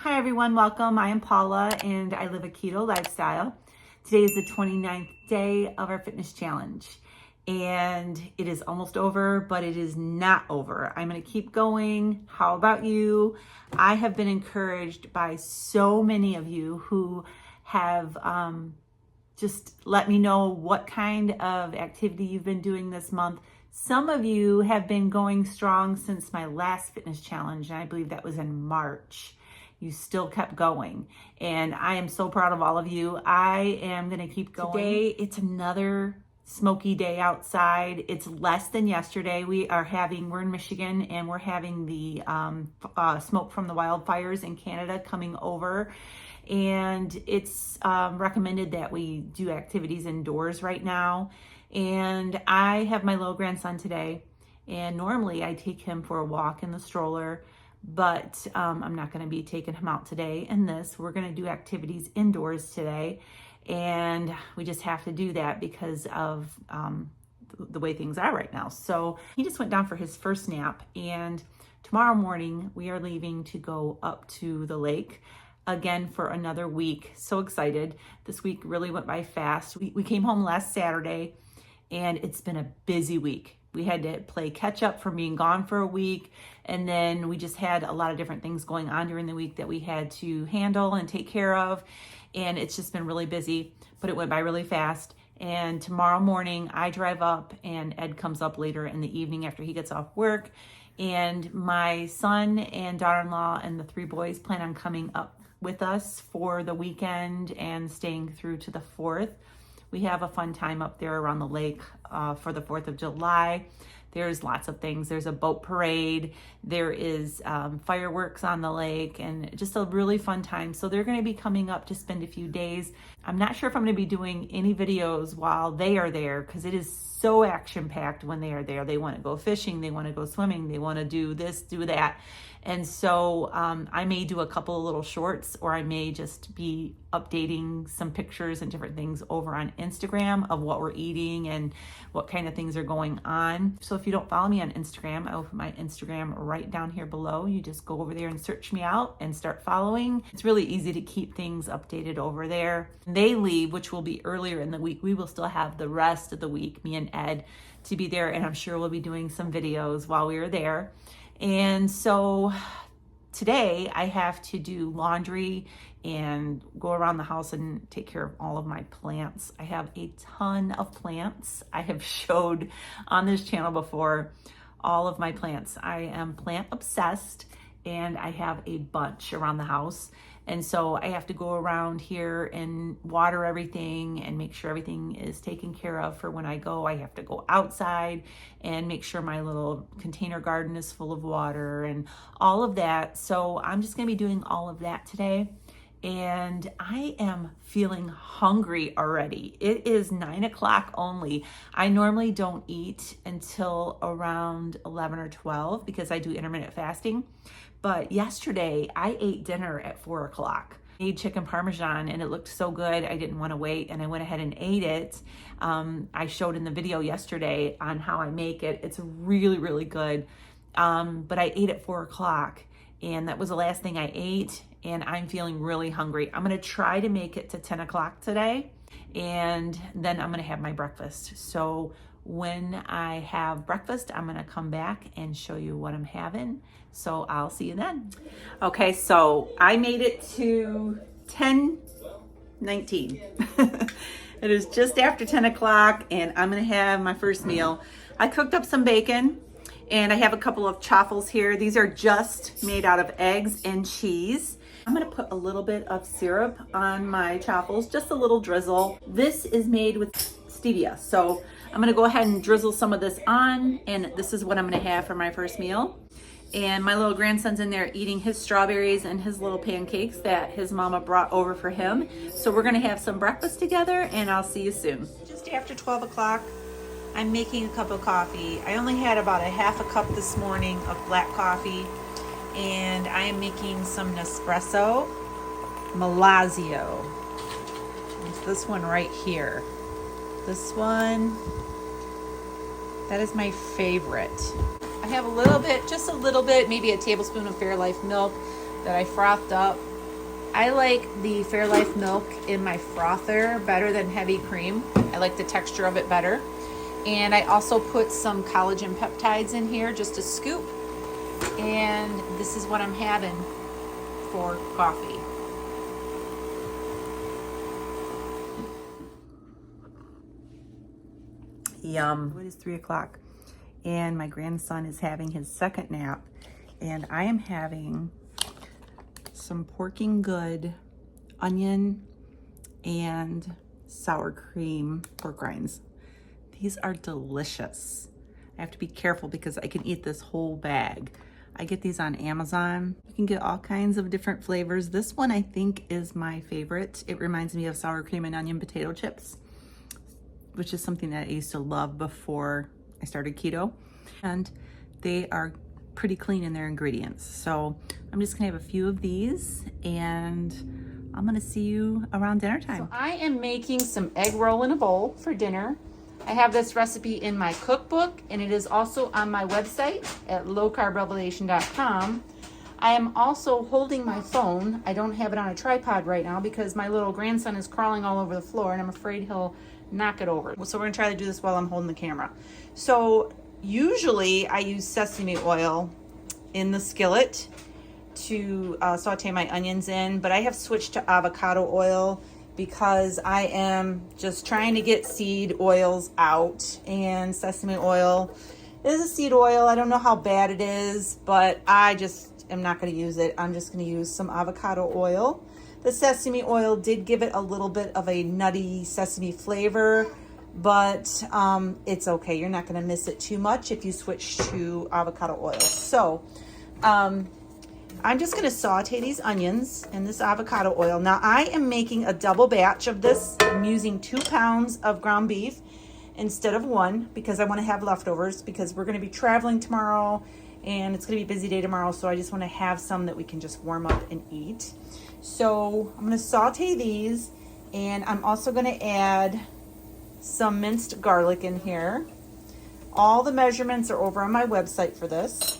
Hi everyone, welcome. I am Paula and I live a keto lifestyle. Today is the 29th day of our fitness challenge and it is almost over, but it is not over. I'm gonna keep going. How about you? I have been encouraged by so many of you who have just let me know what kind of activity you've been doing this month. Some of you have been going strong since my last fitness challenge, and I believe that was in March. You still kept going, and I am so proud of all of you. I am gonna keep going. Today, it's another smoky day outside. It's less than yesterday. We're in Michigan, and we're having the smoke from the wildfires in Canada coming over. And it's recommended that we do activities indoors right now. And I have my little grandson today, and normally I take him for a walk in the stroller, but I'm not going to be taking him out today in this. We're going to do activities indoors today, and we just have to do that because of the way things are right now. So he just went down for his first nap, and tomorrow morning we are leaving to go up to the lake again for another week. So excited. This week really went by fast. We came home last Saturday, and it's been a busy week. We had to play catch up from being gone for a week, and then we just had a lot of different things going on during the week that we had to handle and take care of, and it's just been really busy, but it went by really fast. And tomorrow morning I drive up, and Ed comes up later in the evening after he gets off work, and my son and daughter-in-law and the three boys plan on coming up with us for the weekend and staying through to the 4th. We have a fun time up there around the lake for the 4th of July. There's lots of things. There's a boat parade. There is fireworks on the lake, and just a really fun time. So they're going to be coming up to spend a few days. I'm not sure if I'm going to be doing any videos while they are there, because it is so action-packed when they are there. They want to go fishing. They want to go swimming. They want to do this, do that. And so I may do a couple of little shorts, or I may just be updating some pictures and different things over on Instagram of what we're eating and what kind of things are going on. So if you don't follow me on Instagram, I will put my Instagram right down here below. You just go over there and search me out and start following. It's really easy to keep things updated over there. They leave, which will be earlier in the week. We will still have the rest of the week, me and Ed, to be there, and I'm sure we'll be doing some videos while we are there. And so today I have to do laundry and go around the house and take care of all of my plants. I have a ton of plants. I have showed on this channel before all of my plants. I am plant obsessed, and I have a bunch around the house. And so I have to go around here and water everything and make sure everything is taken care of for when I go. I have to go outside and make sure my little container garden is full of water and all of that. So I'm just gonna be doing all of that today. And I am feeling hungry already. It is 9 o'clock only. I normally don't eat until around 11 or 12 because I do intermittent fasting. But yesterday I ate dinner at 4 o'clock. I made chicken parmesan, and it looked so good. I didn't want to wait, and I went ahead and ate it. I showed in the video yesterday on how I make it. It's really, really good. But I ate at 4 o'clock, and that was the last thing I ate, and I'm feeling really hungry. I'm gonna try to make it to 10 o'clock today, and then I'm gonna have my breakfast. So when I have breakfast, I'm gonna come back and show you what I'm having. So I'll see you then. Okay, so I made it to 10:19. It is just after 10 o'clock, and I'm gonna have my first meal. I cooked up some bacon, and I have a couple of chaffles here. These are just made out of eggs and cheese. I'm gonna put a little bit of syrup on my chaffles, just a little drizzle. This is made with stevia, so I'm gonna go ahead and drizzle some of this on, and this is what I'm gonna have for my first meal. And my little grandson's in there eating his strawberries and his little pancakes that his mama brought over for him. So we're gonna have some breakfast together, and I'll see you soon. Just after 12 o'clock, I'm making a cup of coffee. I only had about a half a cup this morning of black coffee, and I am making some Nespresso Malazio. It's this one right here. This one, that is my favorite. I have a little bit, just a little bit, maybe a tablespoon of Fairlife milk that I frothed up I like the Fairlife milk in my frother better than heavy cream. I like the texture of it better. And I also put some collagen peptides in here, just a scoop. And this is what I'm having for coffee. Yum. It is 3 o'clock and my grandson is having his second nap, and I am having some Porking Good onion and sour cream pork rinds. These are delicious. I have to be careful because I can eat this whole bag. I get these on Amazon. You can get all kinds of different flavors. This one I think is my favorite. It reminds me of sour cream and onion potato chips, which is something that I used to love before I started keto. And they are pretty clean in their ingredients. So I'm just gonna have a few of these and I'm gonna see you around dinner time. So I am making some egg roll in a bowl for dinner. I have this recipe in my cookbook and it is also on my website at lowcarbrevelation.com. I am also holding my phone. I don't have it on a tripod right now because my little grandson is crawling all over the floor and I'm afraid he'll knock it over. So we're gonna try to do this while I'm holding the camera. So usually I use sesame oil in the skillet to saute my onions in, but I have switched to avocado oil because I am just trying to get seed oils out, and sesame oil is a seed oil. I don't know how bad it is, but I just am not going to use it. I'm just going to use some avocado oil. The sesame oil did give it a little bit of a nutty sesame flavor, but it's okay. You're not going to miss it too much if you switch to avocado oil. So I'm just going to saute these onions in this avocado oil. Now I am making a double batch of this. I'm using 2 pounds of ground beef instead of 1 because I want to have leftovers because we're going to be traveling tomorrow and it's going to be a busy day tomorrow. So I just want to have some that we can just warm up and eat. So I'm going to saute these, and I'm also going to add some minced garlic in here. All the measurements are over on my website for this.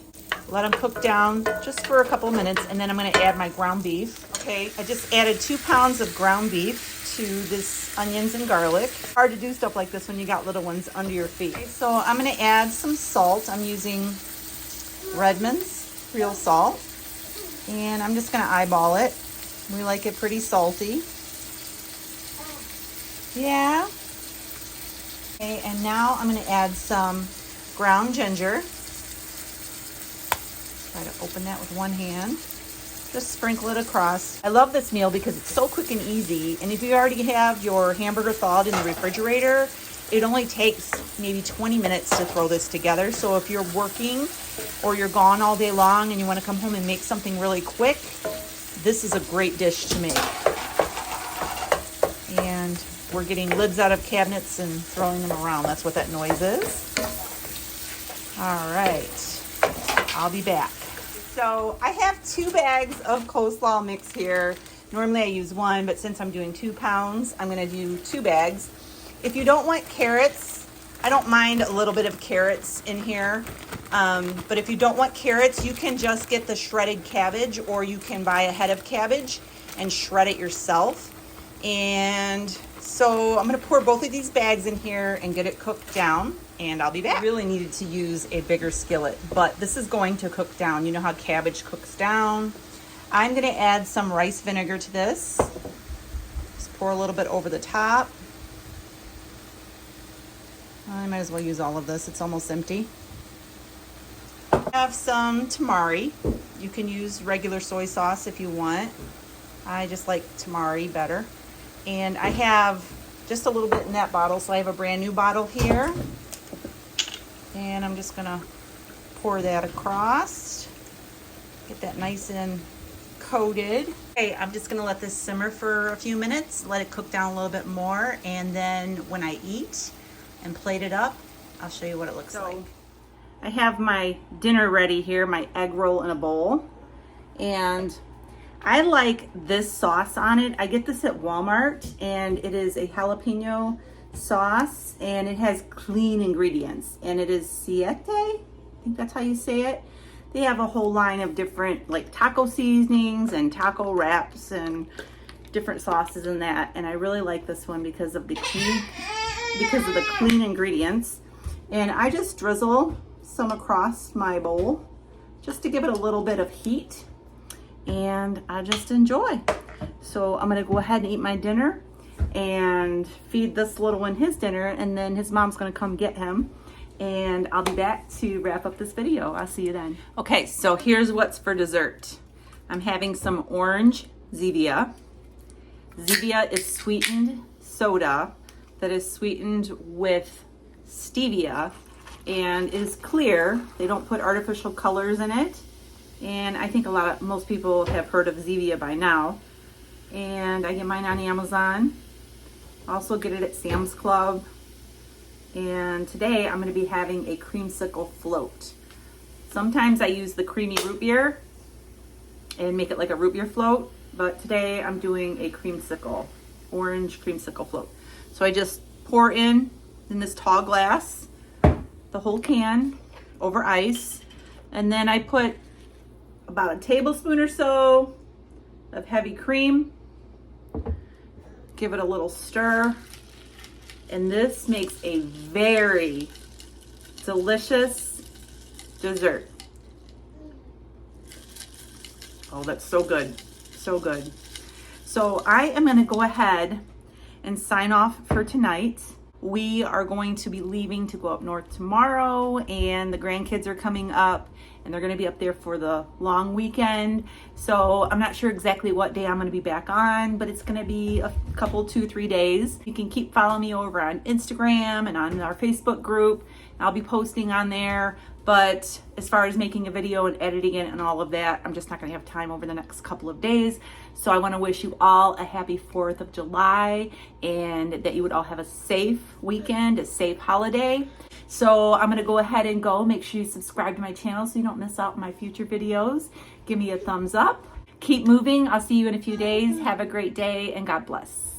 Let them cook down just for a couple of minutes, and then I'm going to add my ground beef. Okay, I just added 2 pounds of ground beef to this onions and garlic. Hard to do stuff like this when you got little ones under your feet. Okay, so I'm going to add some salt. I'm using Redmond's real salt, and I'm just going to eyeball it. We like it pretty salty. Yeah. Okay, and now I'm going to add some ground ginger. Try to open that with one hand. Just sprinkle it across. I love this meal because it's so quick and easy. And if you already have your hamburger thawed in the refrigerator, it only takes maybe 20 minutes to throw this together. So if you're working or you're gone all day long and you want to come home and make something really quick, this is a great dish to make. And we're getting lids out of cabinets and throwing them around. That's what that noise is. All right, I'll be back. So I have 2 bags of coleslaw mix here. Normally I use 1, but since I'm doing 2 pounds, I'm gonna do 2 bags. If you don't want carrots, I don't mind a little bit of carrots in here. But if you don't want carrots, you can just get the shredded cabbage, or you can buy a head of cabbage and shred it yourself. And so I'm gonna pour both of these bags in here and get it cooked down, and I'll be back. I really needed to use a bigger skillet, but this is going to cook down. You know how cabbage cooks down. I'm gonna add some rice vinegar to this. Just pour a little bit over the top. I might as well use all of this. It's almost empty. I have some tamari. You can use regular soy sauce if you want. I just like tamari better. And I have just a little bit in that bottle, so I have a brand new bottle here. And I'm just gonna pour that across. Get that nice and coated. Okay, I'm just gonna let this simmer for a few minutes, let it cook down a little bit more, and then when I eat and plate it up, I'll show you what it looks like. I have my dinner ready here, my egg roll in a bowl, and I like this sauce on it. I get this at Walmart, and it is a jalapeno sauce, and it has clean ingredients, and it is siete, I think that's how you say it. they have a whole line of different like taco seasonings and taco wraps and different sauces and that. And I really like this one because of the clean ingredients. And I just drizzle some across my bowl just to give it a little bit of heat, and I just enjoy. So I'm gonna go ahead and eat my dinner and feed this little one his dinner, and then his mom's gonna come get him, and I'll be back to wrap up this video. I'll see you then. Okay, so here's what's for dessert. I'm having some orange Zevia. Zevia is sweetened soda that is sweetened with stevia, and it is clear. They don't put artificial colors in it, and I think most people have heard of Zevia by now. And I get mine on Amazon. Also get it at Sam's Club. And today I'm going to be having a creamsicle float. Sometimes I use the creamy root beer and make it like a root beer float, but today I'm doing a creamsicle, orange creamsicle float. So I just pour in this tall glass the whole can over ice, and then I put about a tablespoon or so of heavy cream. Give it a little stir, and this makes a very delicious dessert. Oh, that's so good, so good. So I am going to go ahead and sign off for tonight. We are going to be leaving to go up north tomorrow, and the grandkids are coming up, and they're going to be up there for the long weekend. So I'm not sure exactly what day I'm going to be back on, but it's going to be a couple, 2-3 days. You can keep following me over on Instagram and on our Facebook group. I'll be posting on there. But as far as making a video and editing it and all of that, I'm just not going to have time over the next couple of days. So I want to wish you all a happy 4th of July, and that you would all have a safe weekend, a safe holiday. So I'm going to go ahead and go. Make sure you subscribe to my channel so you don't miss out on my future videos. Give me a thumbs up. Keep moving. I'll see you in a few days. Have a great day, and God bless.